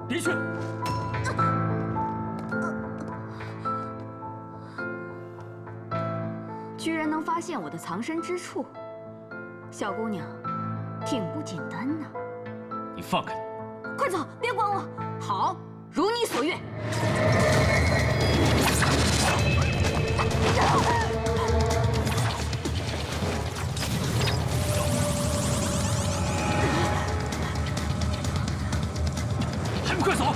别去！居然能发现我的藏身之处，小姑娘，挺不简单呢。你放开！快走，别管我！好，如你所愿。还不快走！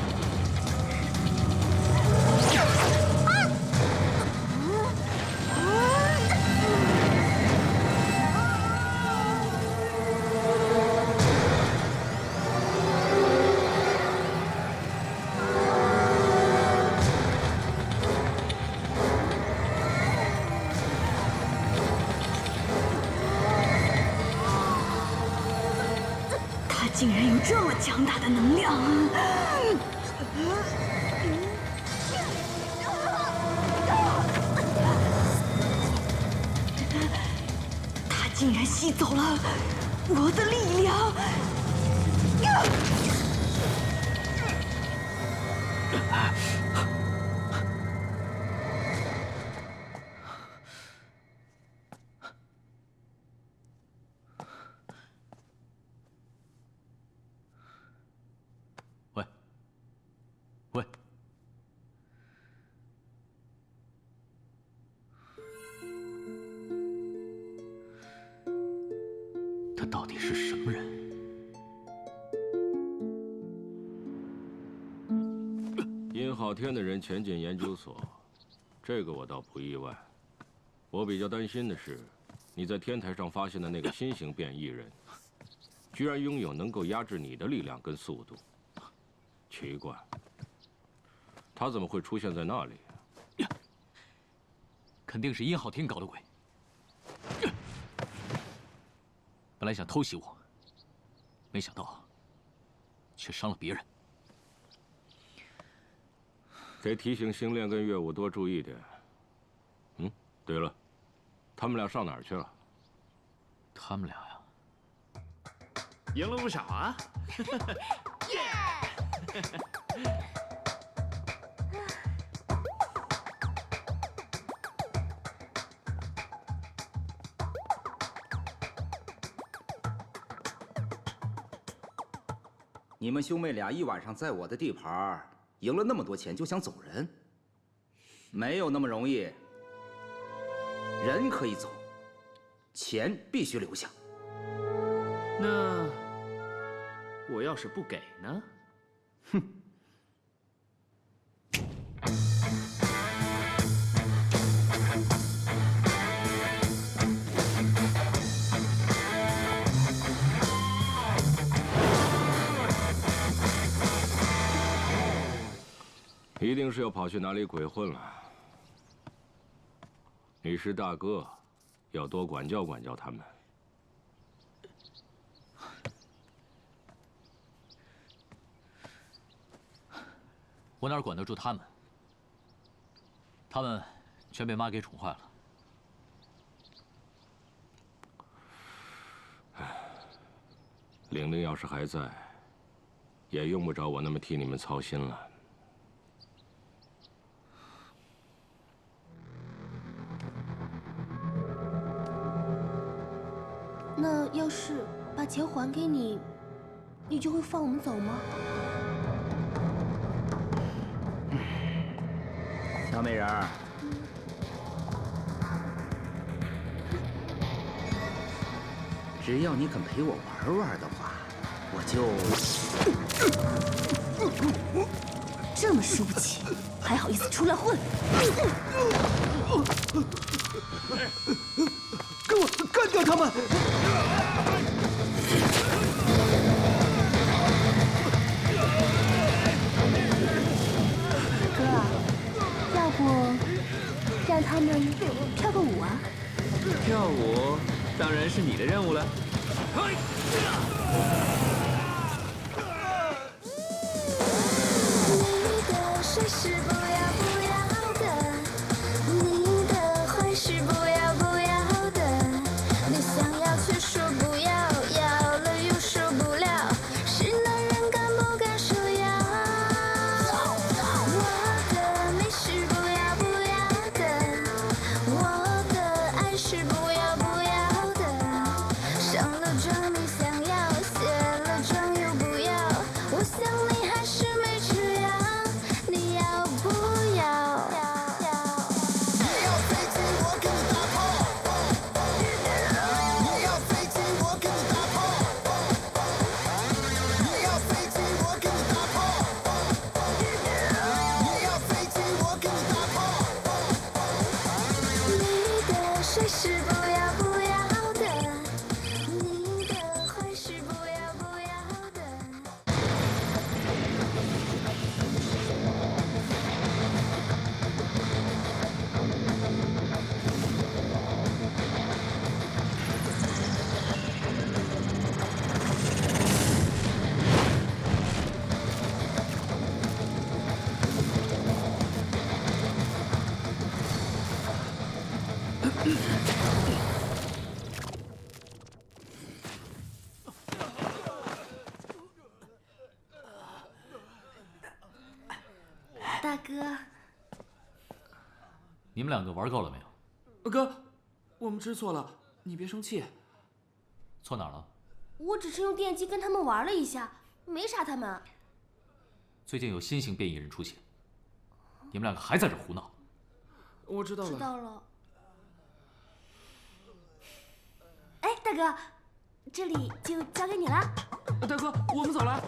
他竟然有这么强大的能量！他竟然吸走了我的力量！喂，喂，他到底是什么人？殷昊天的人前进研究所，这个我倒不意外。我比较担心的是，你在天台上发现的那个新型变异人，居然拥有能够压制你的力量跟速度。奇怪，他怎么会出现在那里？肯定是殷昊天搞的鬼。本来想偷袭我，没想到却伤了别人。得提醒星炼跟岳武多注意点。对了，他们俩上哪儿去了？他们俩呀，赢了不少啊！你们兄妹俩一晚上在我的地盘赢了那么多钱，就想走人？没有那么容易。人可以走，钱必须留下。那我要是不给呢？哼！一定是要跑去哪里鬼混了。你是大哥，要多管教管教他们。我哪管得住他们？他们全被妈给宠坏了。玲玲要是还在，也用不着我那么替你们操心了。那要是把钱还给你，你就会放我们走吗？小美人儿，只要你肯陪我玩玩的话，我就……这么输不起，还好意思出来混？给我干掉他们！哥，要不让他们跳个舞啊？跳舞当然是你的任务了。谁是不要不要的？你的坏是不要不要的？你想要却说不要，要了又受不了，是男人敢不敢说要？大哥。你们两个玩够了没有？哥，我们知错了，你别生气。错哪儿了？我只是用电击跟他们玩了一下，没杀他们。最近有新型变异人出现，你们两个还在这胡闹。我知道了。知道了。哎，大哥，这里就交给你了。大哥，我们走了。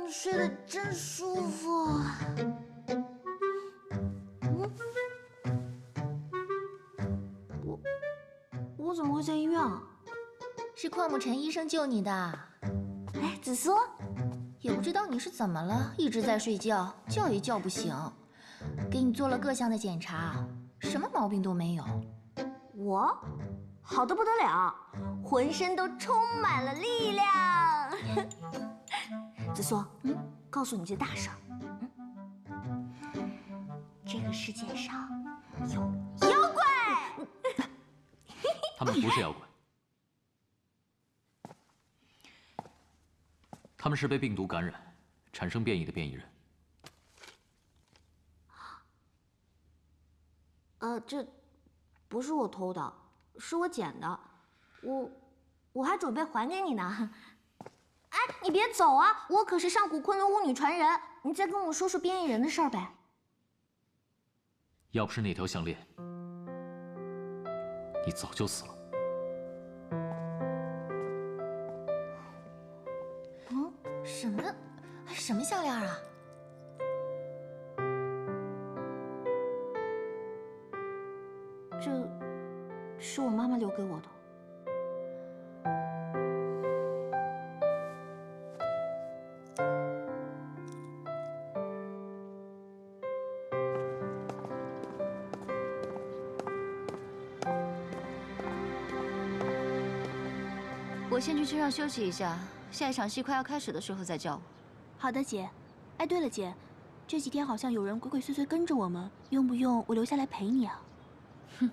睡得真舒服。我怎么会在医院啊？是邝慕辰医生救你的。哎，紫苏，也不知道你是怎么了，一直在睡觉，叫也叫不醒。给你做了各项的检查，什么毛病都没有。我好得不得了，浑身都充满了力量。紫苏，告诉你件大事儿。这个世界上有妖怪。他们不是妖怪，他们是被病毒感染，产生变异的变异人。这不是我偷的，是我捡的，我还准备还给你呢。哎，你别走啊！我可是上古昆仑巫女传人，你再跟我说说变异人的事儿呗。要不是那条项链，你早就死了。什么项链啊？这是我妈妈留给我的。我先去车上休息一下，下一场戏快要开始的时候再叫我。好的，姐。哎，对了，姐，这几天好像有人鬼鬼祟祟跟着我们，用不用我留下来陪你啊？哼。